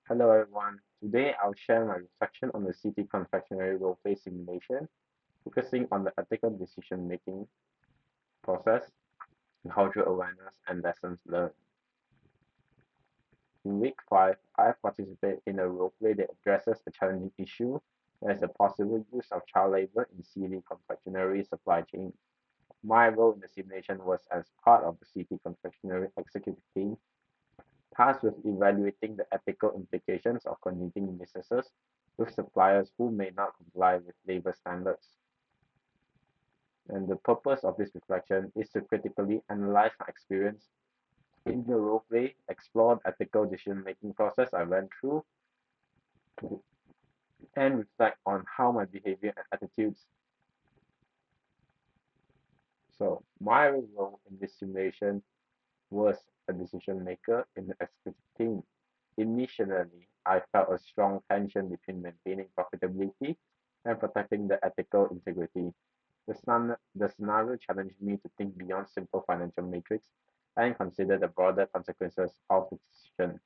Hello everyone. Today I'll share my reflection on the CT Confectionary roleplay simulation, focusing on the ethical decision-making process, cultural awareness, and lessons learned. In week 5, I participate in a roleplay that addresses a challenging issue that is the possible use of child labor in CT Confectionary supply chain. My role in the simulation was as part of the CT Confectionary executive team, tasked with evaluating the ethical implications of conducting businesses with suppliers who may not comply with labor standards. And the purpose of this reflection is to critically analyze my experience in the roleplay, explore the ethical decision-making process I went through, and reflect on how my behavior and attitudes. So my role in this simulation was a decision maker in the executive team. Initially, I felt a strong tension between maintaining profitability and protecting the ethical integrity. The scenario challenged me to think beyond simple financial metrics and consider the broader consequences of the decision.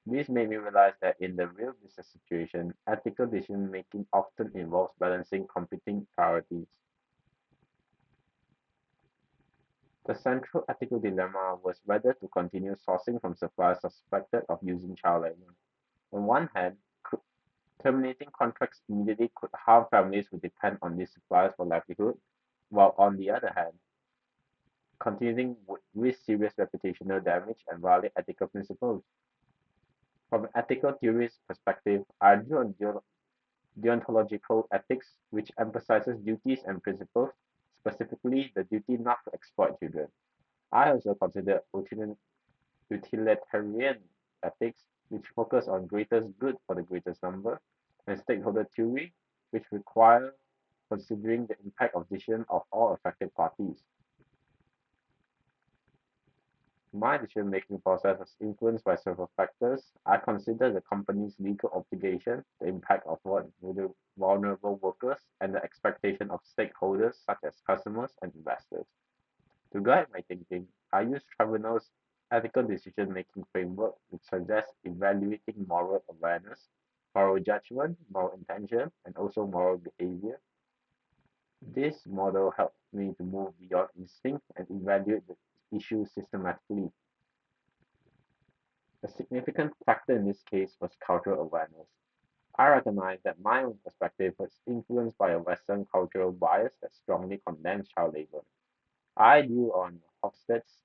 This made me realize that in the real business situation, ethical decision making often involves balancing competing priorities. The central ethical dilemma was whether to continue sourcing from suppliers suspected of using child labor. On one hand, terminating contracts immediately could harm families who depend on these suppliers for livelihood, while on the other hand, continuing would risk serious reputational damage and violate ethical principles. From an ethical theorist perspective, I drew on deontological ethics, which emphasizes duties and principles, specifically the duty not to exploit children. I also consider utilitarian ethics, which focus on greatest good for the greatest number, and stakeholder theory, which require considering the impact of decision of all affected parties. My decision-making process was influenced by several factors. I consider the company's legal obligation, the impact of vulnerable workers, and the expectation of stakeholders such as customers and investors. To guide my thinking, I use Tribunal's ethical decision-making framework, which suggests evaluating moral awareness, moral judgment, moral intention, and also moral behavior. This model helped me to move beyond instinct and evaluate the issue systematically. A significant factor in this case was cultural awareness. I recognize that my own perspective was influenced by a Western cultural bias that strongly condemns child labor. I drew on Hofstede's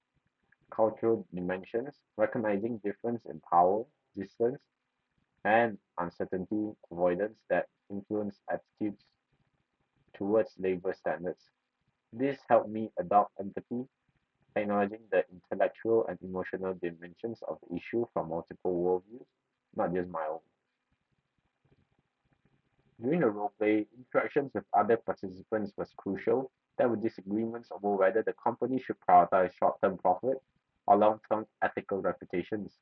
cultural dimensions, recognizing difference in power, distance, and uncertainty avoidance that influence attitudes towards labor standards. This helped me adopt empathy, acknowledging the intellectual and emotional dimensions of the issue from multiple worldviews, not just my own. During the roleplay, interactions with other participants was crucial. There were disagreements over whether the company should prioritize short-term profit or long-term ethical reputations.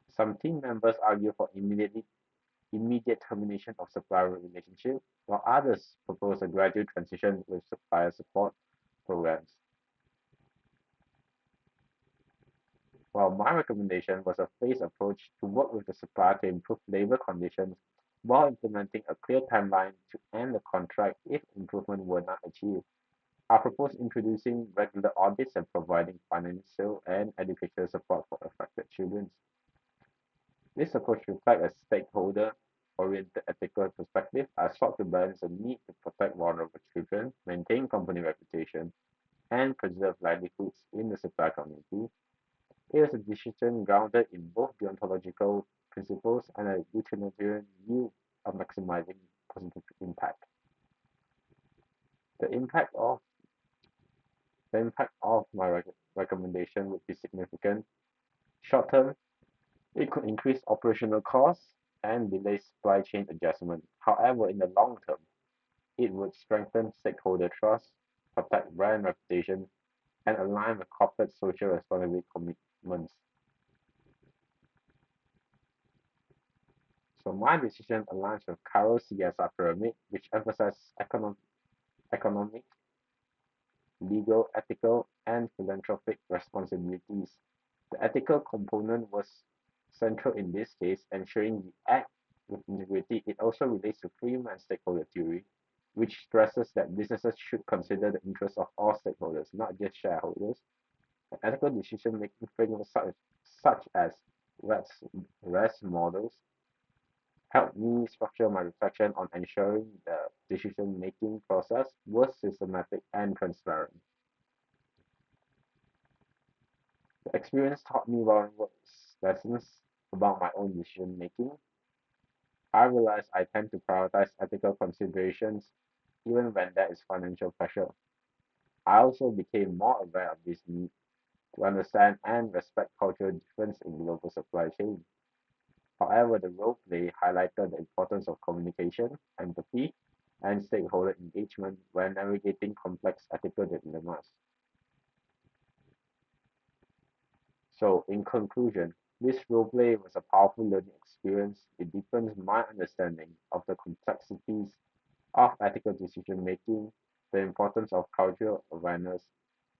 Some team members argue for immediate termination of supplier relationship, while others propose a gradual transition with supplier support programs. While my recommendation was a phased approach to work with the supplier to improve labor conditions while implementing a clear timeline to end the contract if improvement were not achieved. I propose introducing regular audits and providing financial and educational support for affected children. This approach reflects a stakeholder-oriented ethical perspective. I sought to balance the need to protect vulnerable children, maintain company reputation, and preserve livelihoods in the supply community. It was a decision grounded in both deontological principles and a utilitarian view of maximizing positive impact. The impact of the impact of my recommendation would be significant. Short term, it could increase operational costs and delay supply chain adjustment. However, in the long term, it would strengthen stakeholder trust, protect brand reputation, and align with corporate social responsibility commitments. So my decision aligns with Carroll's CSR pyramid, which emphasizes economic, legal, ethical, and philanthropic responsibilities. The ethical component was central in this case, ensuring we act with integrity. It also relates to Freeman stakeholder theory, which stresses that businesses should consider the interests of all stakeholders, not just shareholders. Ethical decision-making frameworks such as REST models help me structure my reflection on ensuring the decision-making process was systematic and transparent. The experience taught me valuable lessons about my own decision-making. I realized I tend to prioritize ethical considerations even when there is financial pressure. I also became more aware of this need to understand and respect cultural difference in global supply chain. However, the role play highlighted the importance of communication, empathy, and stakeholder engagement when navigating complex ethical dilemmas. So, in conclusion, this role play was a powerful learning experience. It deepens my understanding of the complexities of ethical decision making, the importance of cultural awareness,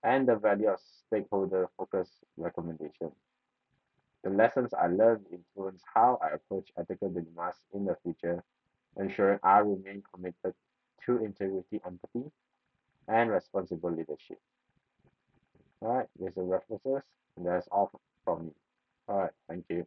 and the value of stakeholder focused recommendation. The lessons I learned influence how I approach ethical dilemmas in the future, ensuring I remain committed to integrity, empathy, and responsible leadership. All right, there's the references, and that's all from me. All right, thank you.